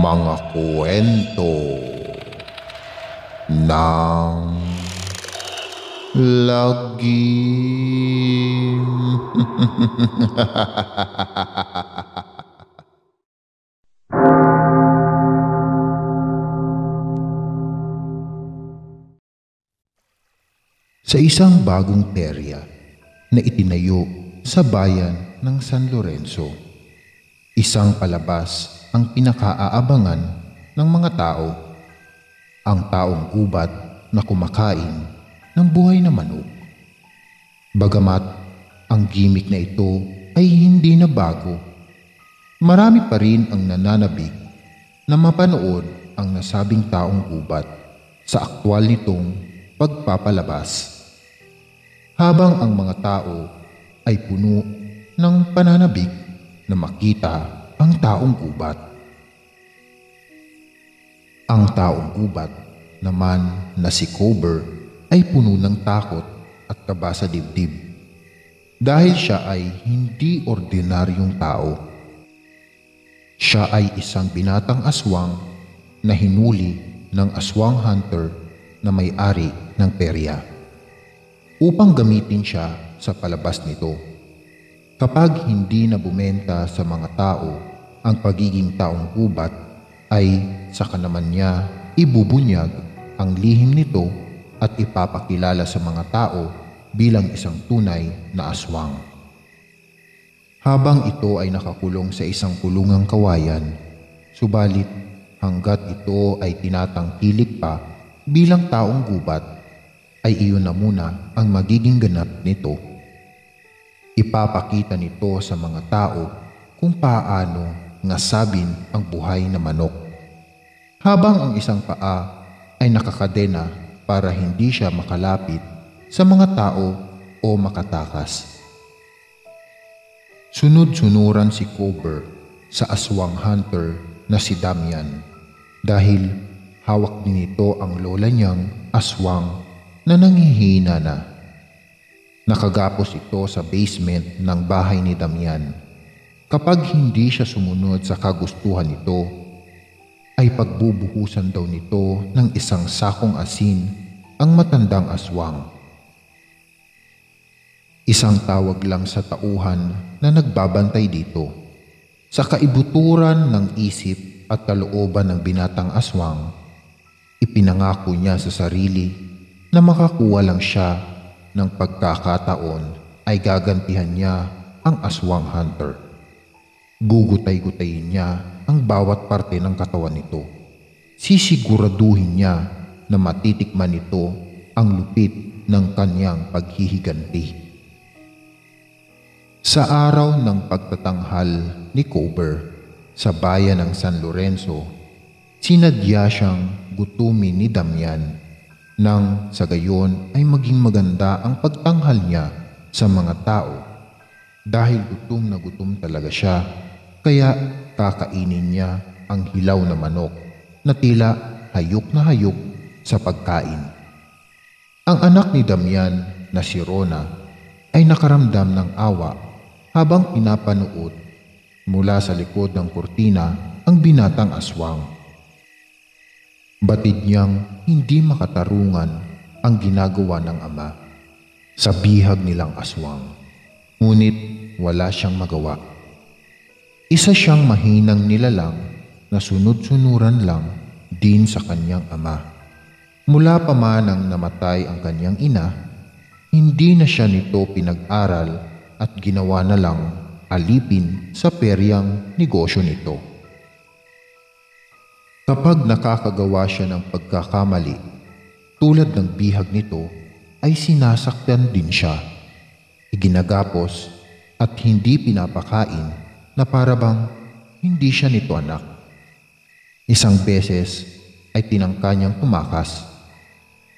Mga kwento ng lagim. Sa isang bagong perya na itinayo sa bayan ng San Lorenzo, isang palabas ang pinakaaabangan ng mga tao, ang taong gubat na kumakain ng buhay na manok. Bagamat ang gimmick na ito ay hindi na bago, marami pa rin ang nananabik na mapanood ang nasabing taong gubat sa aktwal nitong pagpapalabas. Habang ang mga tao ay puno ng pananabik na makita ang taong gubat. Ang taong gubat naman na si Cobber ay puno ng takot at kaba sa dibdib dahil siya ay hindi ordinaryong tao. Siya ay isang binatang aswang na hinuli ng aswang hunter na may-ari ng perya upang gamitin siya sa palabas nito. Kapag hindi na bumenta sa mga tao ang pagiging taong gubat, ay saka naman niya ibubunyag ang lihim nito at ipapakilala sa mga tao bilang isang tunay na aswang. Habang ito ay nakakulong sa isang kulungang kawayan, subalit hanggat ito ay tinatangkilik pa bilang taong gubat, ay iyon na muna ang magiging ganap nito. Ipapakita nito sa mga tao kung paano ngasabin ang buhay na manok, habang ang isang paa ay nakakadena para hindi siya makalapit sa mga tao o makatakas. Sunod-sunuran si Cobber sa aswang hunter na si Damian dahil hawak din ito ang lola niyang aswang na nanghihina na. Nakagapos ito sa basement ng bahay ni Damian. Kapag hindi siya sumunod sa kagustuhan nito, ay pagbubuhusan daw nito ng isang sakong asin ang matandang aswang. Isang tawag lang sa tauhan na nagbabantay dito. Sa kaibuturan ng isip at kalooban ng binatang aswang, ipinangako niya sa sarili na makakuha lang siya ng pagkakataon ay gagantihan niya ang aswang hunter. Gugutay-gutayin niya ang bawat parte ng katawan nito. Sisiguraduhin niya na matitikman nito ang lupit ng kanyang paghihiganti. Sa araw ng pagtatanghal ni Cobber sa bayan ng San Lorenzo, sinadya siyang gutumin ni Damian nang sa gayon ay maging maganda ang pagtanghal niya sa mga tao. Dahil gutom na gutom talaga siya, kaya kakainin niya ang hilaw na manok na tila hayok na hayok sa pagkain. Ang anak ni Damian na si Rona ay nakaramdam ng awa habang pinapanood mula sa likod ng kurtina ang binatang aswang. Batid niyang hindi makatarungan ang ginagawa ng ama sa bihag nilang aswang, ngunit wala siyang magawa. Isa siyang mahinang nilalang na sunod-sunuran lang din sa kanyang ama. Mula pa man nang namatay ang kanyang ina, hindi na siya nito pinag-aral at ginawa na lang alipin sa peryang negosyo nito. Kapag nakakagawa siya ng pagkakamali, tulad ng bihag nito, ay sinasaktan din siya, iginagapos at hindi pinapakain na parabang hindi siya nito anak. Isang beses ay tinangka niyang tumakas,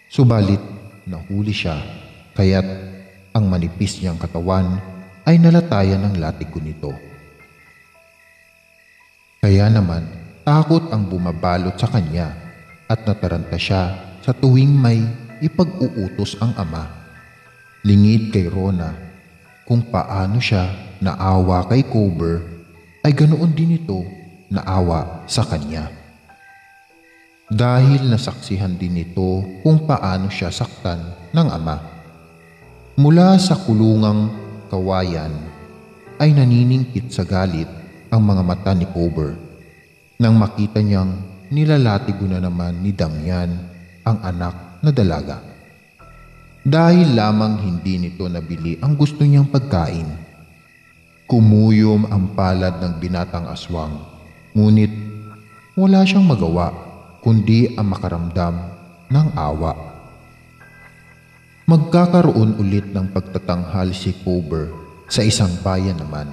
subalit nahuli siya kaya't ang manipis niyang katawan ay nalatayan ng latigo nito. Kaya naman, takot ang bumabalot sa kanya at nataranta siya sa tuwing may ipag-uutos ang ama. Lingid kay Rona kung paano siya naawa kay Cobber, ay ganoon din ito na awa sa kanya. Dahil nasaksihan din nito kung paano siya saktan ng ama. Mula sa kulungang kawayan ay naniningkit sa galit ang mga mata ni Coober nang makita niyang nilalatigo na naman ni Damian ang anak na dalaga. Dahil lamang hindi nito nabili ang gusto niyang pagkain. Kumuyom ang palad ng binatang aswang, ngunit wala siyang magawa kundi ang makaramdam ng awa. Magkakaroon ulit ng pagtatanghal si Coober sa isang bayan naman.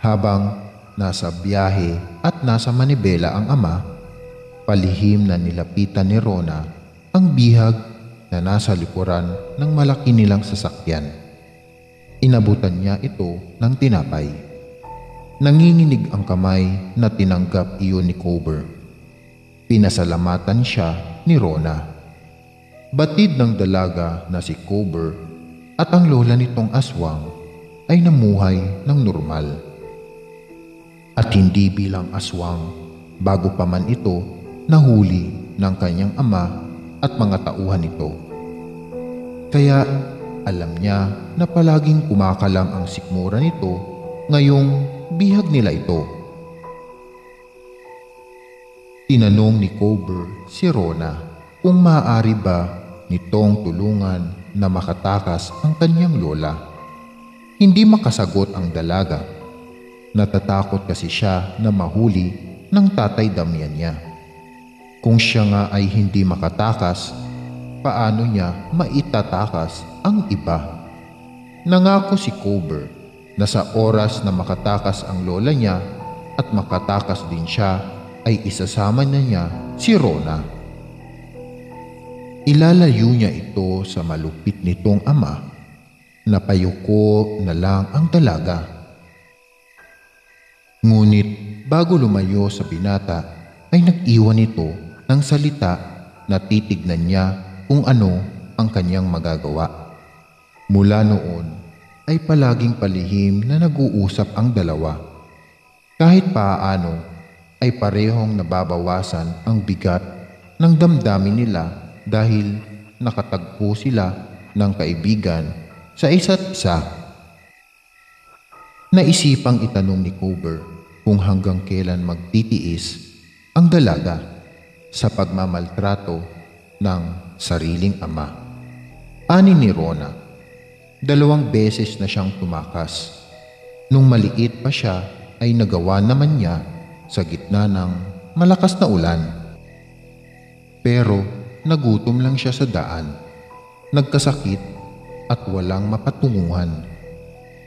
Habang nasa biyahe at nasa manibela ang ama, palihim na nilapitan ni Rona ang bihag na nasa likuran ng malaki nilang sasakyan. Inabutan niya ito ng tinapay. Nanginginig ang kamay na tinanggap iyon ni Coober. Pinasalamatan siya ni Rona. Batid ng dalaga na si Coober at ang lola nitong aswang ay namuhay ng normal. At hindi bilang aswang, bago pa man ito nahuli ng kanyang ama at mga tauhan nito. Kaya alam niya na palaging kumakalang ang sikmura nito ngayong bihag nila ito. Tinanong ni Coober si Rona kung maaari ba nitong tulungan na makatakas ang kanyang lola. Hindi makasagot ang dalaga. Natatakot kasi siya na mahuli ng tatay Damian niya. Kung siya nga ay hindi makatakas, paano niya maitatakas ang iba? Nangako si Coober na sa oras na makatakas ang lola niya at makatakas din siya ay isasama na niya si Rona. Ilalayo niya ito sa malupit nitong ama. Napayuko na lang ang dalaga. Ngunit bago lumayo sa binata ay nag-iwan ito ng salita na titignan niya kung ano ang kanyang magagawa. Mula noon ay palaging palihim na nag-uusap ang dalawa. Kahit paano ay parehong nababawasan ang bigat ng damdamin nila dahil nakatagpo sila ng kaibigan sa isa't isa. Naisipang itanong ni Coober kung hanggang kailan magtitiis ang dalaga sa pagmamaltrato ng sariling ama. Ani ni Rona, 2 beses na siyang tumakas. Nung maliit pa siya ay nagawa naman niya sa gitna ng malakas na ulan. Pero nagutom lang siya sa daan, nagkasakit at walang mapatunguhan.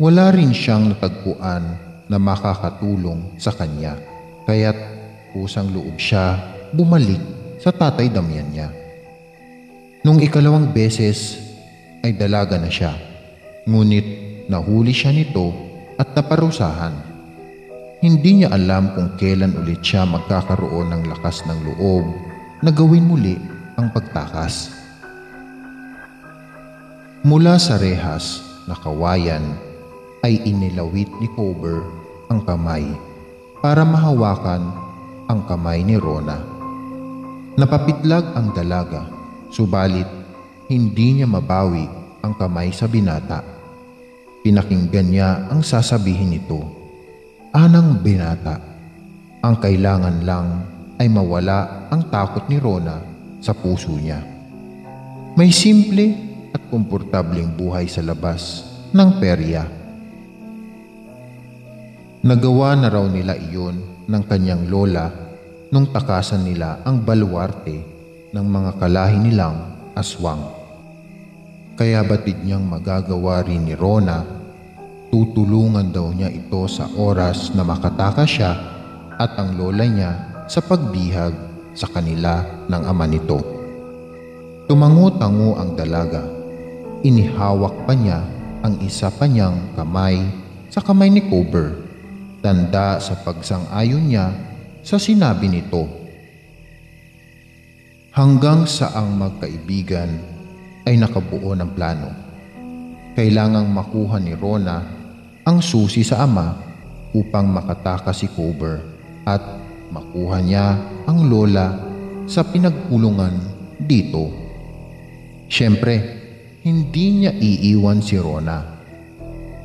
Wala rin siyang natagpuan na makakatulong sa kanya, kaya't kusang loob siya bumalik sa tatay Damian niya. Nung 2 beses ay dalaga na siya, ngunit nahuli siya nito at naparusahan. Hindi niya alam kung kailan ulit siya magkakaroon ng lakas ng loob na gawin muli ang pagtakas. Mula sa rehas na kawayan ay inilawit ni Coober ang kamay para mahawakan ang kamay ni Rona. Napapitlag ang dalaga, subalit hindi niya mabawi ang kamay sa binata. Pinakinggan niya ang sasabihin nito. Anang binata, ang kailangan lang ay mawala ang takot ni Rona sa puso niya. May simple at komportableng buhay sa labas ng perya. Nagawa na raw nila iyon ng kanyang lola nung takasan nila ang baluarte ng mga kalahi nilang aswang. Kaya batid niyang magagawa rin ni Rona, tutulungan daw niya ito sa oras na makatakas siya at ang lola niya sa pagbihag sa kanila ng ama nito. Tumango-tango ang dalaga. Inihawak pa niya ang isa pa niyang kamay sa kamay ni Coober, tanda sa pagsang-ayon niya sa sinabi nito. Hanggang sa ang magkaibigan ay nakabuo ng plano. Kailangang makuha ni Rona ang susi sa ama upang makatakas si Coober at makuha niya ang lola sa pinagkulungan dito. Siyempre, hindi niya iiwan si Rona.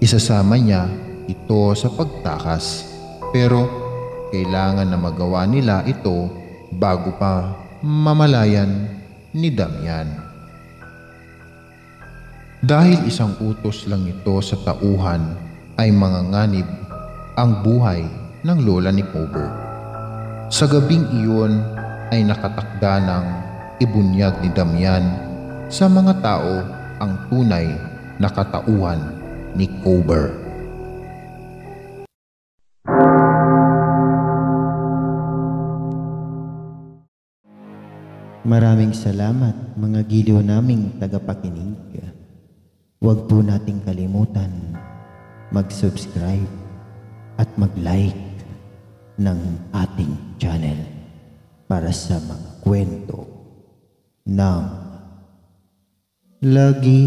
Isasama niya ito sa pagtakas, pero kailangan na magawa nila ito bago pa mamalayan ni Damian. Dahil isang utos lang ito sa tauhan ay manganganib ang buhay ng lola ni Cooper. Sa gabing iyon ay nakatakda ng ibunyag ni Damian sa mga tao ang tunay na katauhan ni Cooper. Maraming salamat mga giliw naming tagapakinig. Huwag po nating kalimutan mag-subscribe at mag-like ng ating channel para sa mga kwento ng lagi.